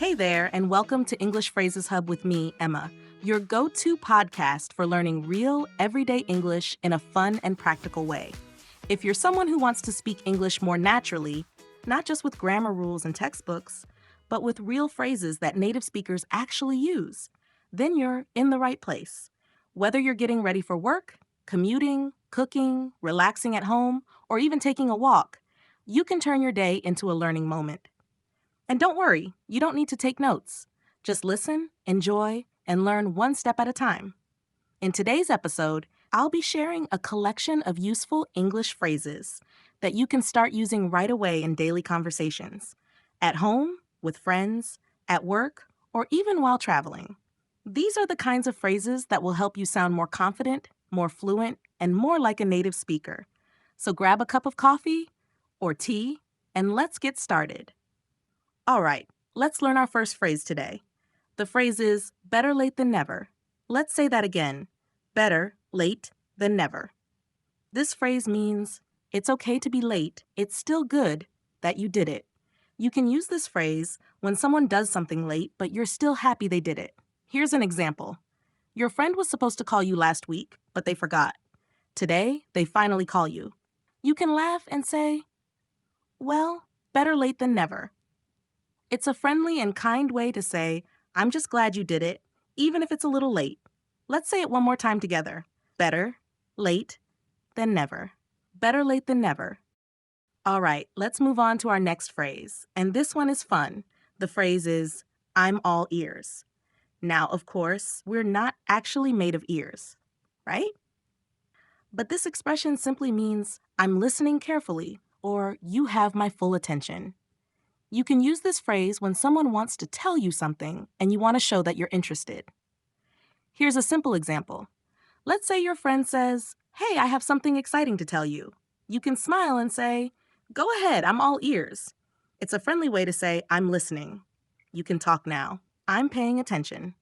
Hey there, and welcome to English Phrases Hub with me, Emma, your go-to podcast for learning real, everyday English in a fun and practical way. If you're someone who wants to speak English more naturally, not just with grammar rules and textbooks, but with real phrases that native speakers actually use, then you're in the right place. Whether you're getting ready for work, commuting, cooking, relaxing at home, or even taking a walk, you can turn your day into a learning moment. And don't worry, you don't need to take notes. Just listen, enjoy, and learn one step at a time. In today's episode, I'll be sharing a collection of useful English phrases that you can start using right away in daily conversations, at home, with friends, at work, or even while traveling. These are the kinds of phrases that will help you sound more confident, more fluent, and more like a native speaker. So grab a cup of coffee or tea, and let's get started. All right, let's learn our first phrase today. The phrase is better late than never. Let's say that again. Better late than never. This phrase means it's okay to be late. It's still good that you did it. You can use this phrase when someone does something late, but you're still happy they did it. Here's an example. Your friend was supposed to call you last week, but they forgot. Today, they finally call you. You can laugh and say, well, better late than never. It's a friendly and kind way to say, I'm just glad you did it, even if it's a little late. Let's say it one more time together. Better late than never. Better late than never. All right, let's move on to our next phrase. And this one is fun. The phrase is, I'm all ears. Now, of course, we're not actually made of ears, right? But this expression simply means, I'm listening carefully, or you have my full attention. You can use this phrase when someone wants to tell you something and you want to show that you're interested. Here's a simple example. Let's say your friend says, hey, I have something exciting to tell you. You can smile and say, go ahead, I'm all ears. It's a friendly way to say, I'm listening. You can talk now. I'm paying attention.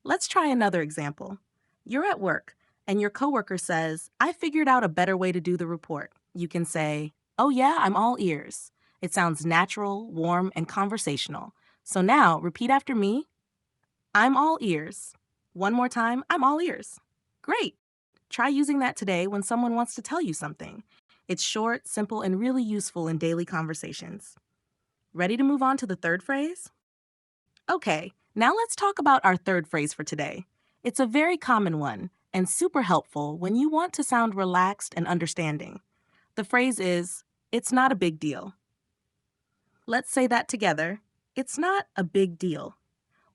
Let's try another example. You're at work and your coworker says, I figured out a better way to do the report. You can say, oh yeah, I'm all ears. It sounds natural, warm, and conversational. So now, repeat after me. I'm all ears. One more time, I'm all ears. Great. Try using that today when someone wants to tell you something. It's short, simple, and really useful in daily conversations. Ready to move on to the third phrase? Okay, now let's talk about our third phrase for today. It's a very common one and super helpful when you want to sound relaxed and understanding. The phrase is, it's not a big deal. Let's say that together. It's not a big deal.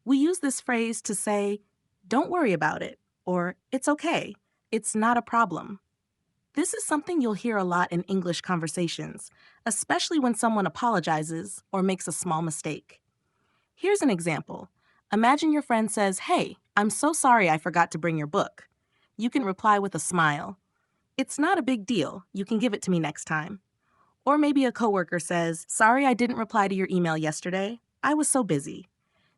We use this phrase to say, don't worry about it, or it's okay, it's not a problem. This is something you'll hear a lot in English conversations, especially when someone apologizes or makes a small mistake. Here's an example. Imagine your friend says, hey, I'm so sorry I forgot to bring your book. You can reply with a smile. It's not a big deal. You can give it to me next time. Or maybe a coworker says, sorry I didn't reply to your email yesterday. I was so busy.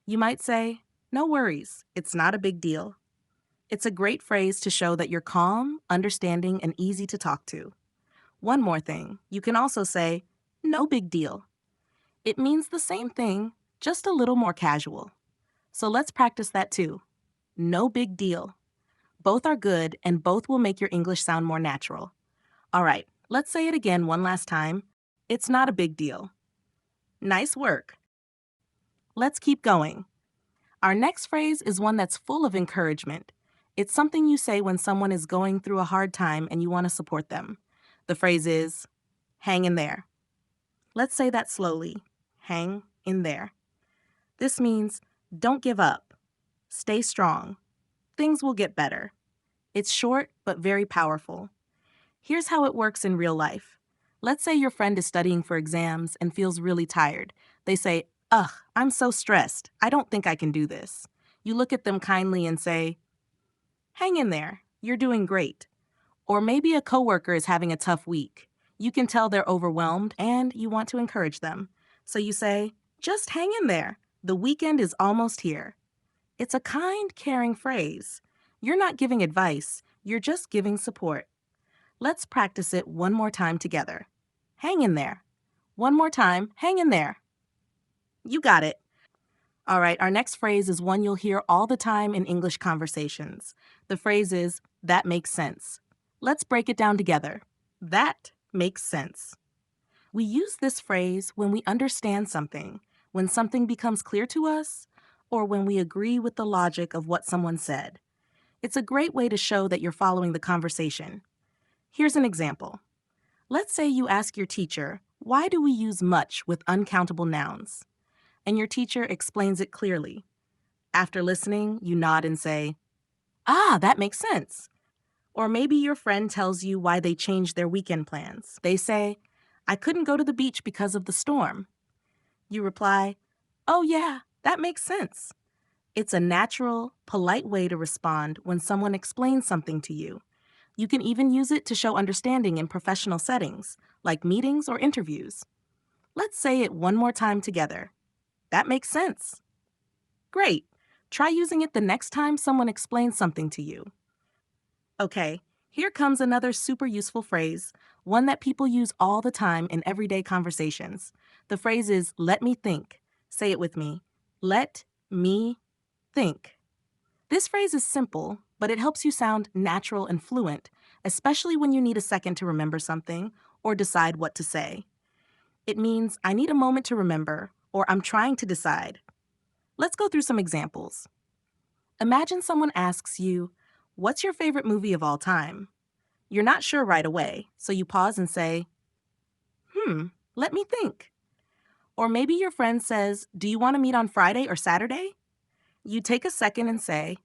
You might say, no worries, it's not a big deal. It's a great phrase to show that you're calm, understanding, and easy to talk to. One more thing, you can also say, no big deal. It means the same thing, just a little more casual. So let's practice that too. No big deal. Both are good and both will make your English sound more natural. All right, let's say it again one last time. It's not a big deal. Nice work. Let's keep going. Our next phrase is one that's full of encouragement. It's something you say when someone is going through a hard time and you want to support them. The phrase is, hang in there. Let's say that slowly. Hang in there. This means, don't give up. Stay strong. Things will get better. It's short but very powerful. Here's how it works in real life. Let's say your friend is studying for exams and feels really tired. They say, ugh, I'm so stressed. I don't think I can do this. You look at them kindly and say, hang in there. You're doing great. Or maybe a coworker is having a tough week. You can tell they're overwhelmed and you want to encourage them. So you say, just hang in there. The weekend is almost here. It's a kind, caring phrase. You're not giving advice. You're just giving support. Let's practice it one more time together. Hang in there. One more time, hang in there. You got it. All right, our next phrase is one you'll hear all the time in English conversations. The phrase is, that makes sense. Let's break it down together. That makes sense. We use this phrase when we understand something, when something becomes clear to us, or when we agree with the logic of what someone said. It's a great way to show that you're following the conversation. Here's an example. Let's say you ask your teacher, why do we use much with uncountable nouns? And your teacher explains it clearly. After listening, you nod and say, ah, that makes sense. Or maybe your friend tells you why they changed their weekend plans. They say, I couldn't go to the beach because of the storm. You reply, oh yeah, that makes sense. It's a natural, polite way to respond when someone explains something to you. You can even use it to show understanding in professional settings, like meetings or interviews. Let's say it one more time together. That makes sense. Great. Try using it the next time someone explains something to you. Okay, here comes another super useful phrase, one that people use all the time in everyday conversations. The phrase is, let me think. Say it with me. Let me think. This phrase is simple, but it helps you sound natural and fluent, especially when you need a second to remember something or decide what to say. It means, I need a moment to remember, or I'm trying to decide. Let's go through some examples. Imagine someone asks you, what's your favorite movie of all time? You're not sure right away, so you pause and say, let me think. Or maybe your friend says, do you want to meet on Friday or Saturday? You take a second and say,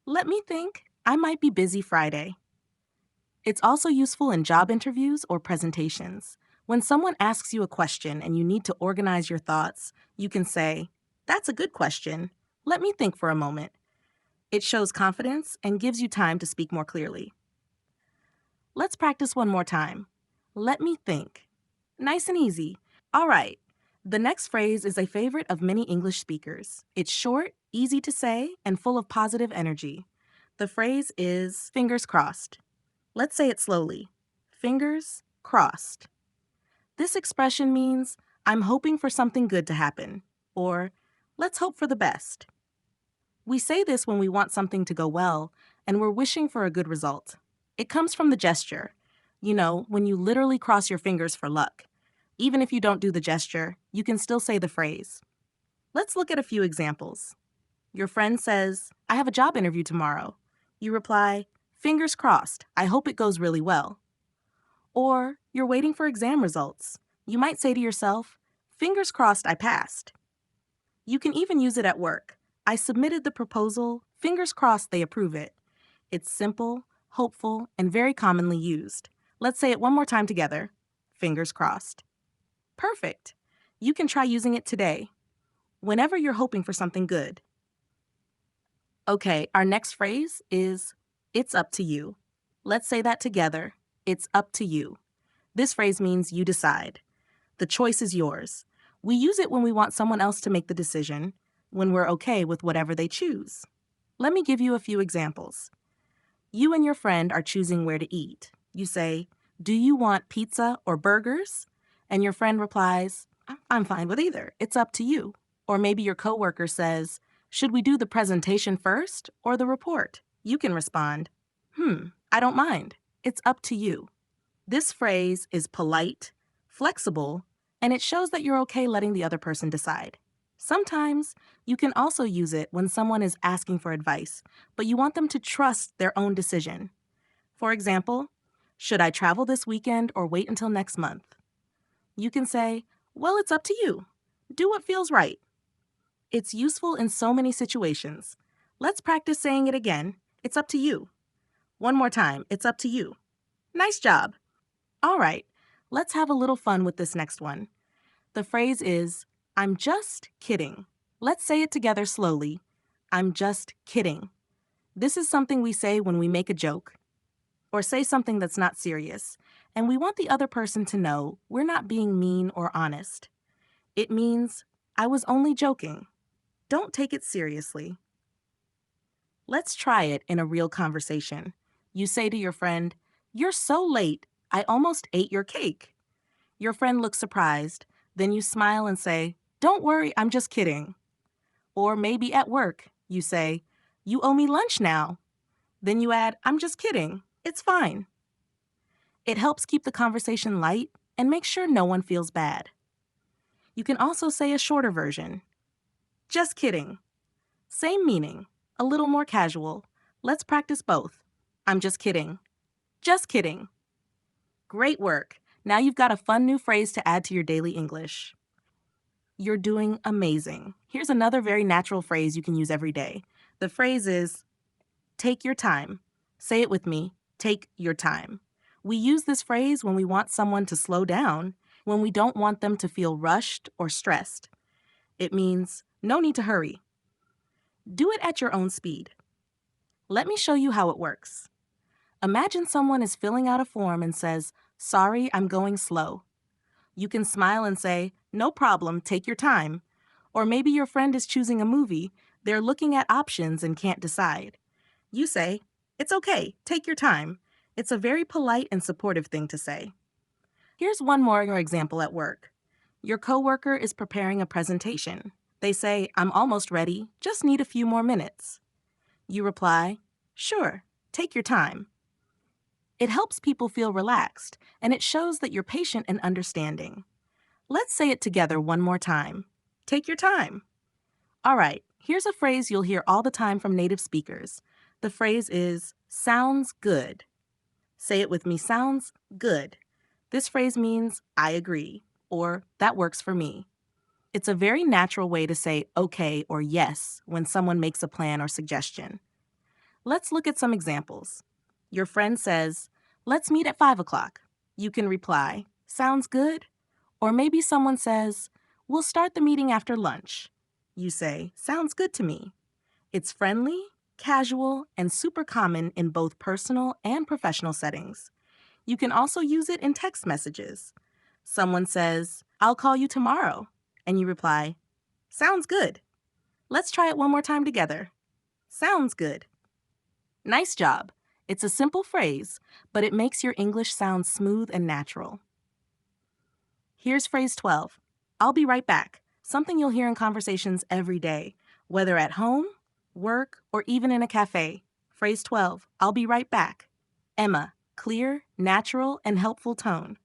let me think, I might be busy Friday. It's also useful in job interviews or presentations. When someone asks you a question and you need to organize your thoughts, you can say, that's a good question. Let me think for a moment. It shows confidence and gives you time to speak more clearly. Let's practice one more time. Let me think. Nice and easy. All right. The next phrase is a favorite of many English speakers. It's short, easy to say, and full of positive energy. The phrase is fingers crossed. Let's say it slowly. Fingers crossed. This expression means I'm hoping for something good to happen, or let's hope for the best. We say this when we want something to go well and we're wishing for a good result. It comes from the gesture. You know, when you literally cross your fingers for luck. Even if you don't do the gesture, you can still say the phrase. Let's look at a few examples. Your friend says, I have a job interview tomorrow. You reply, fingers crossed, I hope it goes really well. Or you're waiting for exam results. You might say to yourself, fingers crossed I passed. You can even use it at work. I submitted the proposal, fingers crossed they approve it. It's simple, hopeful, and very commonly used. Let's say it one more time together. Fingers crossed. Perfect. You can try using it today, whenever you're hoping for something good. Okay, our next phrase is, it's up to you. Let's say that together. It's up to you. This phrase means you decide. The choice is yours. We use it when we want someone else to make the decision, when we're okay with whatever they choose. Let me give you a few examples. You and your friend are choosing where to eat. You say, do you want pizza or burgers? And your friend replies, I'm fine with either. It's up to you. Or maybe your coworker says, should we do the presentation first or the report? You can respond, I don't mind. It's up to you. This phrase is polite, flexible, and it shows that you're okay letting the other person decide. Sometimes you can also use it when someone is asking for advice, but you want them to trust their own decision. For example, should I travel this weekend or wait until next month? You can say, well, it's up to you. Do what feels right. It's useful in so many situations. Let's practice saying it again. It's up to you. One more time. It's up to you. Nice job. All right, let's have a little fun with this next one. The phrase is, I'm just kidding. Let's say it together slowly. I'm just kidding. This is something we say when we make a joke or say something that's not serious, and we want the other person to know we're not being mean or honest. It means, I was only joking. Don't take it seriously. Let's try it in a real conversation. You say to your friend, you're so late, I almost ate your cake. Your friend looks surprised. Then you smile and say, don't worry, I'm just kidding. Or maybe at work, you say, "You owe me lunch now." Then you add, "I'm just kidding. It's fine." It helps keep the conversation light and make sure no one feels bad. You can also say a shorter version. "Just kidding." Same meaning, a little more casual. Let's practice both. "I'm just kidding." "Just kidding." Great work. Now you've got a fun new phrase to add to your daily English. You're doing amazing. Here's another very natural phrase you can use every day. The phrase is, take your time. Say it with me, take your time. We use this phrase when we want someone to slow down, when we don't want them to feel rushed or stressed. It means no need to hurry. Do it at your own speed. Let me show you how it works. Imagine someone is filling out a form and says, "Sorry, I'm going slow." You can smile and say, "No problem, take your time." Or maybe your friend is choosing a movie, they're looking at options and can't decide. You say, "It's okay, take your time." It's a very polite and supportive thing to say. Here's one more example at work. Your coworker is preparing a presentation. They say, "I'm almost ready, just need a few more minutes." You reply, "Sure, take your time." It helps people feel relaxed, and it shows that you're patient and understanding. Let's say it together one more time. Take your time. All right, here's a phrase you'll hear all the time from native speakers. The phrase is, sounds good. Say it with me, sounds good. This phrase means, I agree, or that works for me. It's a very natural way to say okay or yes when someone makes a plan or suggestion. Let's look at some examples. Your friend says, "Let's meet at 5 o'clock." You can reply, "Sounds good." Or maybe someone says, "We'll start the meeting after lunch." You say, "Sounds good to me." It's friendly, casual, and super common in both personal and professional settings. You can also use it in text messages. Someone says, "I'll call you tomorrow." And you reply, "Sounds good." Let's try it one more time together. Sounds good. Nice job. It's a simple phrase, but it makes your English sound smooth and natural. Here's phrase 12. I'll be right back. Something you'll hear in conversations every day, whether at home, work, or even in a cafe. Phrase 12. I'll be right back. Emma, clear, natural, and helpful tone.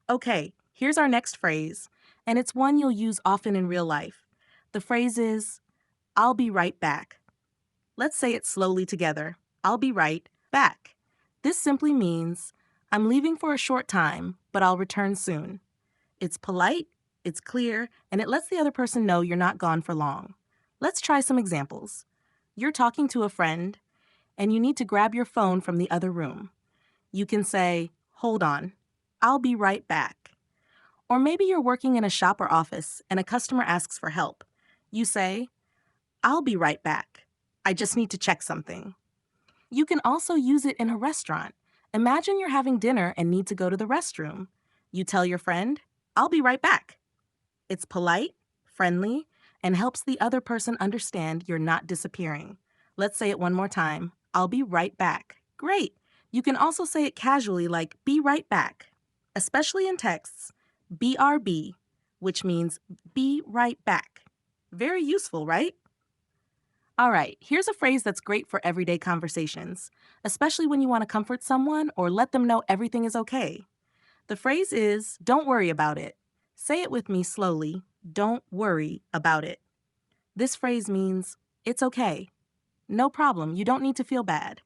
Okay, here's our next phrase, and it's one you'll use often in real life. The phrase is, I'll be right back. Let's say it slowly together. I'll be right back. This simply means, I'm leaving for a short time, but I'll return soon. It's polite, it's clear, and it lets the other person know you're not gone for long. Let's try some examples. You're talking to a friend, and you need to grab your phone from the other room. You can say, hold on, I'll be right back. Or maybe you're working in a shop or office, and a customer asks for help. You say, I'll be right back. I just need to check something. You can also use it in a restaurant. Imagine you're having dinner and need to go to the restroom. You tell your friend, I'll be right back. It's polite, friendly, and helps the other person understand you're not disappearing. Let's say it one more time. I'll be right back. Great. You can also say it casually like be right back, especially in texts. BRB, which means be right back. Very useful, right? All right, here's a phrase that's great for everyday conversations, especially when you want to comfort someone or let them know everything is okay. The phrase is, don't worry about it. Say it with me slowly. Don't worry about it. This phrase means, it's okay. No problem, you don't need to feel bad.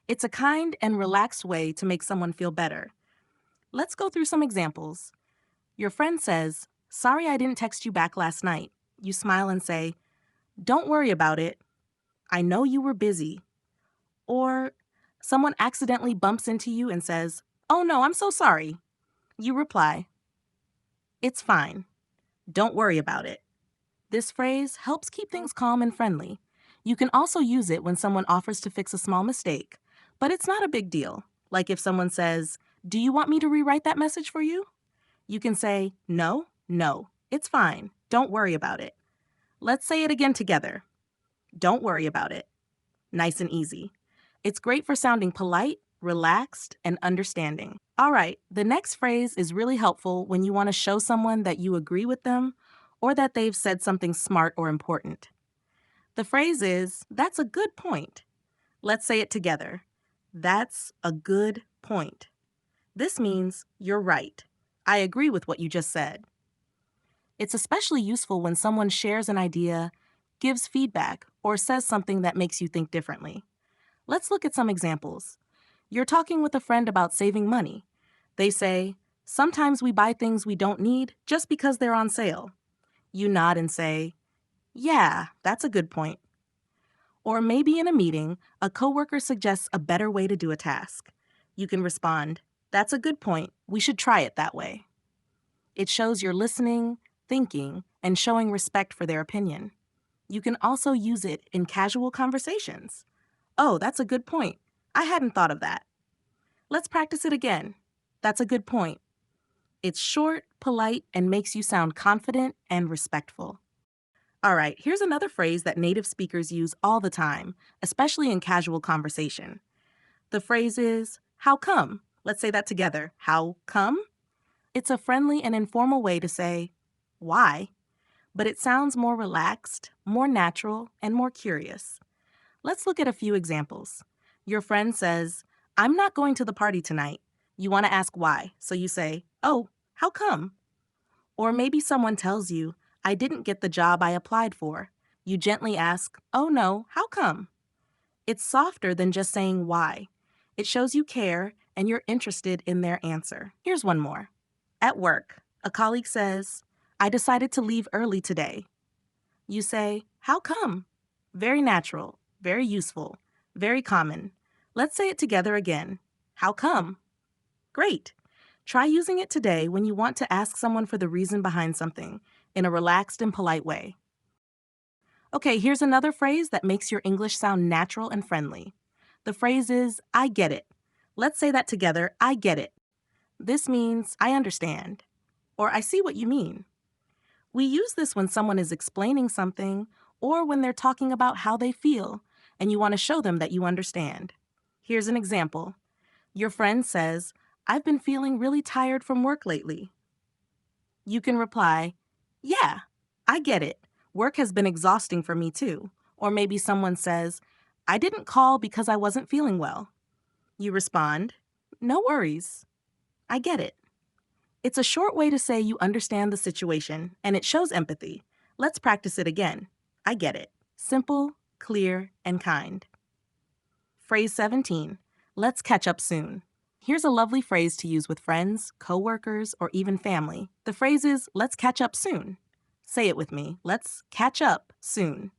It's a kind and relaxed way to make someone feel better. Let's go through some examples. Your friend says, sorry I didn't text you back last night. You smile and say, don't worry about it. I know you were busy. Or someone accidentally bumps into you and says, oh no, I'm so sorry. You reply, it's fine. Don't worry about it. This phrase helps keep things calm and friendly. You can also use it when someone offers to fix a small mistake, but it's not a big deal. Like if someone says, do you want me to rewrite that message for you? You can say, no, it's fine. Don't worry about it. Let's say it again together. Don't worry about it. Nice and easy. It's great for sounding polite, relaxed, and understanding. All right, the next phrase is really helpful when you want to show someone that you agree with them or that they've said something smart or important. The phrase is, that's a good point. Let's say it together. That's a good point. This means you're right. I agree with what you just said. It's especially useful when someone shares an idea, gives feedback, or says something that makes you think differently. Let's look at some examples. You're talking with a friend about saving money. They say, sometimes we buy things we don't need just because they're on sale. You nod and say, yeah, that's a good point. Or maybe in a meeting, a coworker suggests a better way to do a task. You can respond, that's a good point. We should try it that way. It shows you're listening, thinking, and showing respect for their opinion. You can also use it in casual conversations. Oh, that's a good point. I hadn't thought of that. Let's practice it again. That's a good point. It's short, polite, and makes you sound confident and respectful. All right, here's another phrase that native speakers use all the time, especially in casual conversation. The phrase is, how come? Let's say that together. How come? It's a friendly and informal way to say, why? But it sounds more relaxed, more natural, and more curious. Let's look at a few examples. Your friend says, I'm not going to the party tonight. You want to ask why, so you say, oh, how come? Or maybe someone tells you, I didn't get the job I applied for. You gently ask, oh no, how come? It's softer than just saying why. It shows you care and you're interested in their answer. Here's one more. At work, a colleague says, I decided to leave early today. You say, how come? Very natural, very useful, very common. Let's say it together again. How come? Great. Try using it today when you want to ask someone for the reason behind something in a relaxed and polite way. Okay, here's another phrase that makes your English sound natural and friendly. The phrase is, I get it. Let's say that together, I get it. This means, I understand, or I see what you mean. We use this when someone is explaining something or when they're talking about how they feel and you want to show them that you understand. Here's an example. Your friend says, I've been feeling really tired from work lately. You can reply, yeah, I get it. Work has been exhausting for me too. Or maybe someone says, I didn't call because I wasn't feeling well. You respond, no worries. I get it. It's a short way to say you understand the situation, and it shows empathy. Let's practice it again. I get it. Simple, clear, and kind. Phrase 17. Let's catch up soon. Here's a lovely phrase to use with friends, coworkers, or even family. The phrase is, let's catch up soon. Say it with me. Let's catch up soon.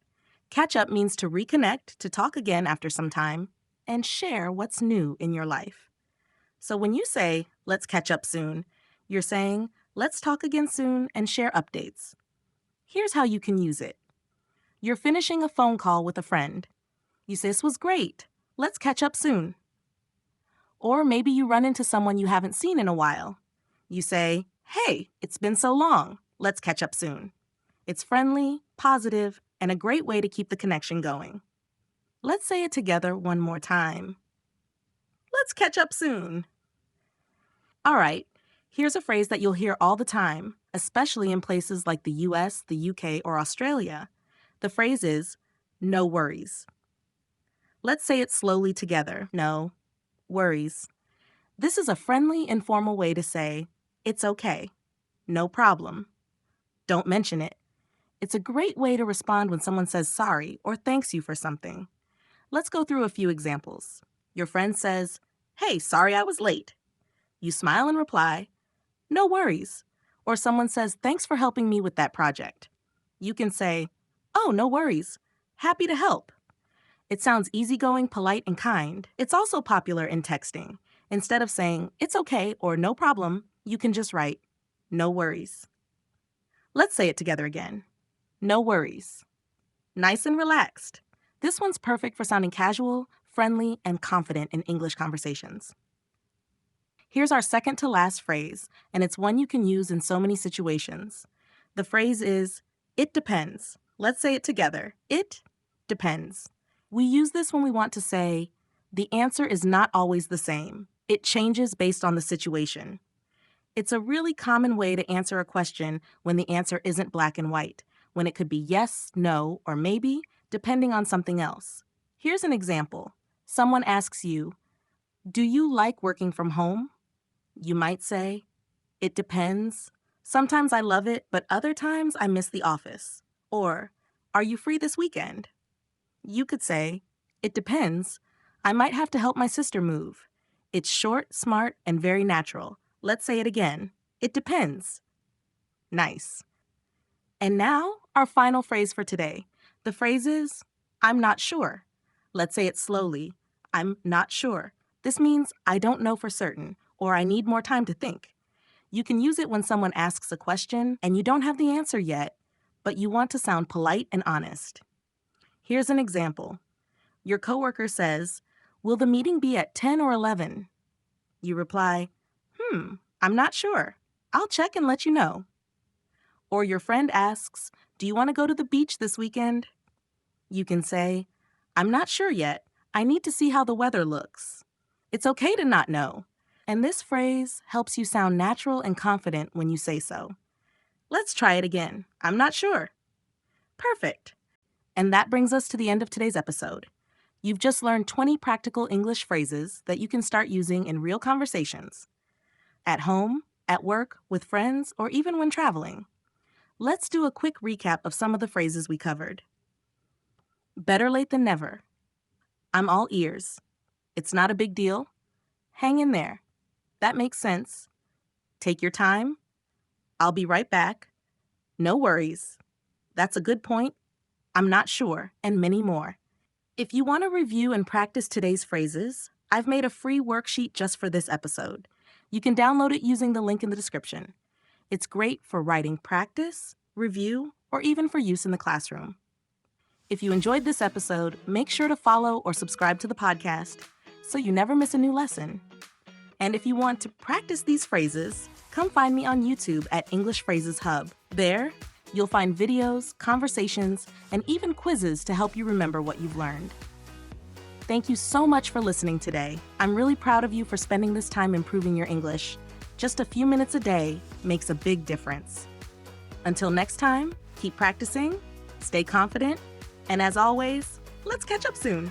Catch up means to reconnect, to talk again after some time, and share what's new in your life. So when you say, let's catch up soon, you're saying, let's talk again soon and share updates. Here's how you can use it. You're finishing a phone call with a friend. You say, this was great. Let's catch up soon. Or maybe you run into someone you haven't seen in a while. You say, hey, it's been so long. Let's catch up soon. It's friendly, positive, and a great way to keep the connection going. Let's say it together one more time. Let's catch up soon. All right, here's a phrase that you'll hear all the time, especially in places like the US, the UK, or Australia. The phrase is, no worries. Let's say it slowly together. No worries. This is a friendly, informal way to say, it's okay. No problem. Don't mention it. It's a great way to respond when someone says sorry or thanks you for something. Let's go through a few examples. Your friend says, hey, sorry I was late. You smile and reply, no worries. Or someone says, thanks for helping me with that project. You can say, oh, no worries. Happy to help. It sounds easygoing, polite, and kind. It's also popular in texting. Instead of saying, it's okay or no problem, you can just write, no worries. Let's say it together again. No worries. Nice and relaxed. This one's perfect for sounding casual, friendly, and confident in English conversations. Here's our second to last phrase, and it's one you can use in so many situations. The phrase is, it depends. Let's say it together. It depends. We use this when we want to say, the answer is not always the same. It changes based on the situation. It's a really common way to answer a question when the answer isn't black and white. When it could be yes, no, or maybe, depending on something else. Here's an example. Someone asks you, "Do you like working from home?" You might say, "It depends. Sometimes I love it, but other times I miss the office." Or, "Are you free this weekend?" You could say, "It depends. I might have to help my sister move." It's short, smart, and very natural. Let's say it again. It depends. Nice. And now, our final phrase for today. The phrase is, "I'm not sure." Let's say it slowly. I'm not sure. This means I don't know for certain, or I need more time to think. You can use it when someone asks a question and you don't have the answer yet, but you want to sound polite and honest. Here's an example. Your coworker says, "Will the meeting be at 10 or 11? You reply, I'm not sure. I'll check and let you know." Or your friend asks, "Do you want to go to the beach this weekend?" You can say, "I'm not sure yet. I need to see how the weather looks." It's okay to not know. And this phrase helps you sound natural and confident when you say so. Let's try it again. I'm not sure. Perfect. And that brings us to the end of today's episode. You've just learned 20 practical English phrases that you can start using in real conversations. At home, at work, with friends, or even when traveling. Let's do a quick recap of some of the phrases we covered. Better late than never. I'm all ears. It's not a big deal. Hang in there. That makes sense. Take your time. I'll be right back. No worries. That's a good point. I'm not sure, and many more. If you want to review and practice today's phrases, I've made a free worksheet just for this episode. You can download it using the link in the description. It's great for writing practice, review, or even for use in the classroom. If you enjoyed this episode, make sure to follow or subscribe to the podcast so you never miss a new lesson. And if you want to practice these phrases, come find me on YouTube at English Phrases Hub. There, you'll find videos, conversations, and even quizzes to help you remember what you've learned. Thank you so much for listening today. I'm really proud of you for spending this time improving your English. Just a few minutes a day makes a big difference. Until next time, keep practicing, stay confident, and as always, let's catch up soon.